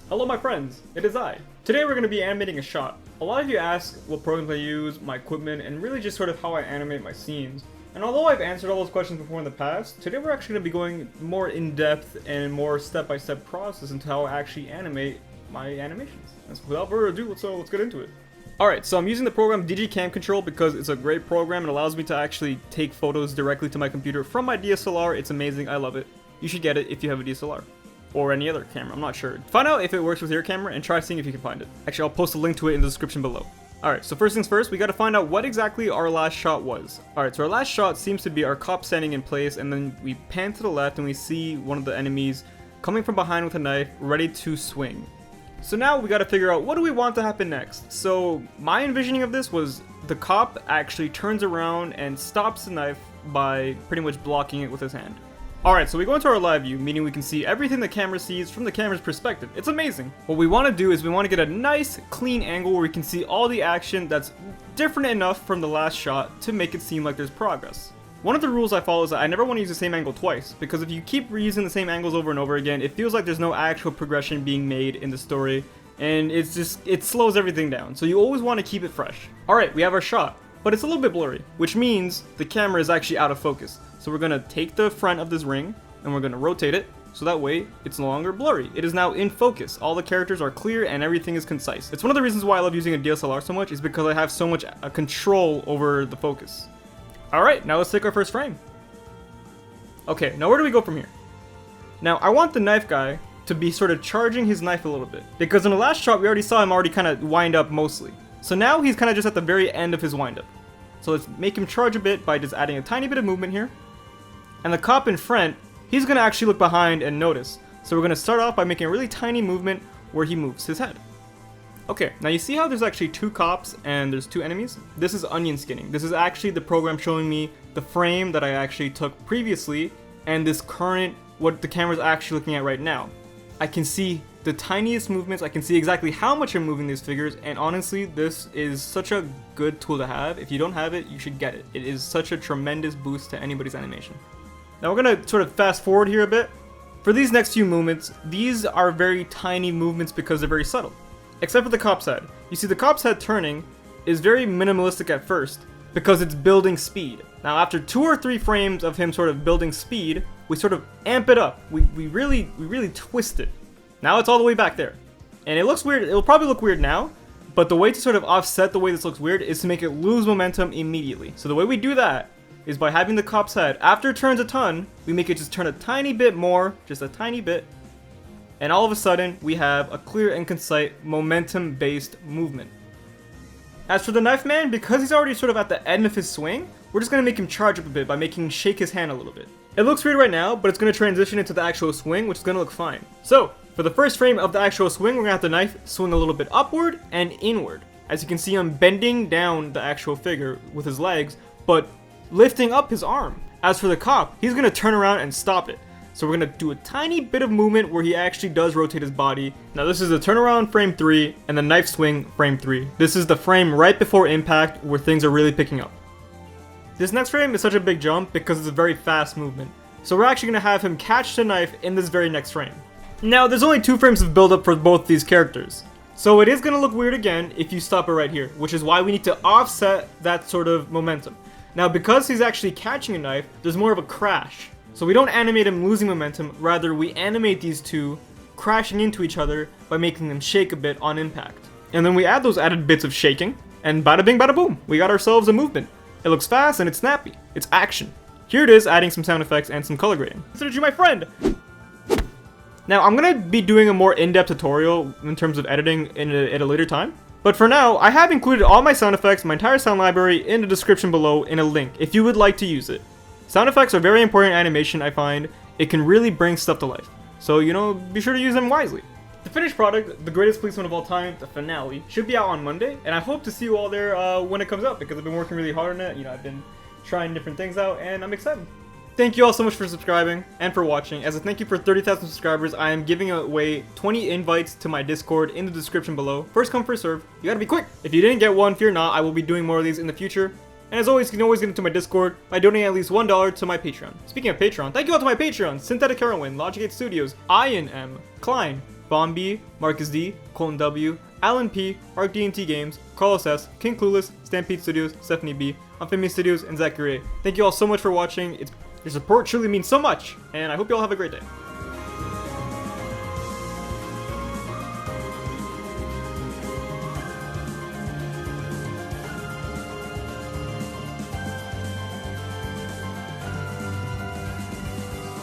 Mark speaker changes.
Speaker 1: Hello my friends, it is I. Today we're going to be animating a shot. A lot of you ask what programs I use, my equipment, and really just sort of how I animate my scenes. And although I've answered all those questions before in the past, today we're actually going to be going more in-depth and more step-by-step process into how I actually animate my animations. And so without further ado, let's get into it. Alright, so I'm using the program DigiCamControl because it's a great program and allows me to actually take photos directly to my computer from my DSLR. It's amazing, I love it. You should get it if you have a DSLR. Or any other camera, I'm not sure. Find out if it works with your camera and try seeing if you can find it. Actually, I'll post a link to it in the description below. Alright, so first things first, we gotta find out what exactly our last shot was. Alright, so our last shot seems to be our cop standing in place, and then we pan to the left and we see one of the enemies coming from behind with a knife, ready to swing. So now we gotta figure out what do we want to happen next. So my envisioning of this was the cop actually turns around and stops the knife by pretty much blocking it with his hand. Alright, so we go into our live view, meaning we can see everything the camera sees from the camera's perspective. It's amazing. What we want to do is we want to get a nice, clean angle where we can see all the action that's different enough from the last shot to make it seem like there's progress. One of the rules I follow is that I never want to use the same angle twice, because if you keep reusing the same angles over and over again, it feels like there's no actual progression being made in the story, and it slows everything down, so you always want to keep it fresh. Alright, we have our shot, but it's a little bit blurry, which means the camera is actually out of focus. So we're going to take the front of this ring, and we're going to rotate it, so that way it's no longer blurry. It is now in focus. All the characters are clear, and everything is concise. It's one of the reasons why I love using a DSLR so much, is because I have so much control over the focus. Alright, now let's take our first frame. Okay, now where do we go from here? Now, I want the knife guy to be sort of charging his knife a little bit, because in the last shot, we already saw him kind of wind up mostly. So now he's kind of just at the very end of his wind up. So let's make him charge a bit by just adding a tiny bit of movement here. And the cop in front, he's going to actually look behind and notice. So we're going to start off by making a really tiny movement where he moves his head. Okay, now you see how there's actually two cops and there's two enemies? This is onion skinning. This is actually the program showing me the frame that I actually took previously and this current, what the camera's actually looking at right now. I can see the tiniest movements, I can see exactly how much I'm moving these figures, and honestly, this is such a good tool to have. If you don't have it, you should get it. It is such a tremendous boost to anybody's animation. Now we're gonna sort of fast forward here a bit. For these next few movements, these are very tiny movements because they're very subtle. Except for the cop's head. You see the cop's head turning is very minimalistic at first because it's building speed. Now after 2 or 3 frames of him sort of building speed, we sort of amp it up. We really twist it. Now it's all the way back there. And it looks weird, it'll probably look weird now, but the way to sort of offset the way this looks weird is to make it lose momentum immediately. So the way we do that is by having the cop's head, after it turns a ton, we make it just turn a tiny bit more, just a tiny bit, and all of a sudden we have a clear and concise momentum-based movement. As for the knife man, because he's already sort of at the end of his swing, we're just going to make him charge up a bit by making him shake his hand a little bit. It looks weird right now, but it's going to transition into the actual swing, which is going to look fine. So, for the first frame of the actual swing, we're going to have the knife swing a little bit upward and inward. As you can see, I'm bending down the actual figure with his legs, but lifting up his arm. As for the cop, he's going to turn around and stop it. So we're going to do a tiny bit of movement where he actually does rotate his body. Now this is the turnaround frame 3 and the knife swing frame 3. This is the frame right before impact where things are really picking up. This next frame is such a big jump because it's a very fast movement. So we're actually going to have him catch the knife in this very next frame. Now there's only 2 frames of build up for both these characters. So it is going to look weird again if you stop it right here, which is why we need to offset that sort of momentum. Now because he's actually catching a knife, there's more of a crash. So we don't animate him losing momentum, rather we animate these two crashing into each other by making them shake a bit on impact. And then we add those added bits of shaking, and bada bing bada boom, we got ourselves a movement. It looks fast and it's snappy. It's action. Here it is, adding some sound effects and some color grading. Consider you my friend! Now I'm gonna be doing a more in-depth tutorial in terms of editing at a later time. But for now, I have included all my sound effects, my entire sound library in the description below in a link if you would like to use it. Sound effects are very important in animation, I find. It can really bring stuff to life. So, you know, be sure to use them wisely. The finished product, the greatest policeman of all time, the finale, should be out on Monday. And I hope to see you all there when it comes out because I've been working really hard on it. You know, I've been trying different things out and I'm excited. Thank you all so much for subscribing and for watching. As a thank you for 30,000 subscribers, I am giving away 20 invites to my Discord in the description below. First come, first serve. You gotta be quick. If you didn't get one, fear not. I will be doing more of these in the future. And as always, you can always get into my Discord by donating at least $1 to my Patreon. Speaking of Patreon, thank you all to my Patreon: Synthetic Heroin, Logic 8 Studios, Ian M, Klein, Vaughn B, Marcus D, Colton W, Alan P, ArkDNTGames, Carlos S, King Clueless, Stampede Studios, Stephanie B, Unfamous Studios, and Zachary A. Thank you all so much for watching. Your support truly means so much, and I hope you all have a great day.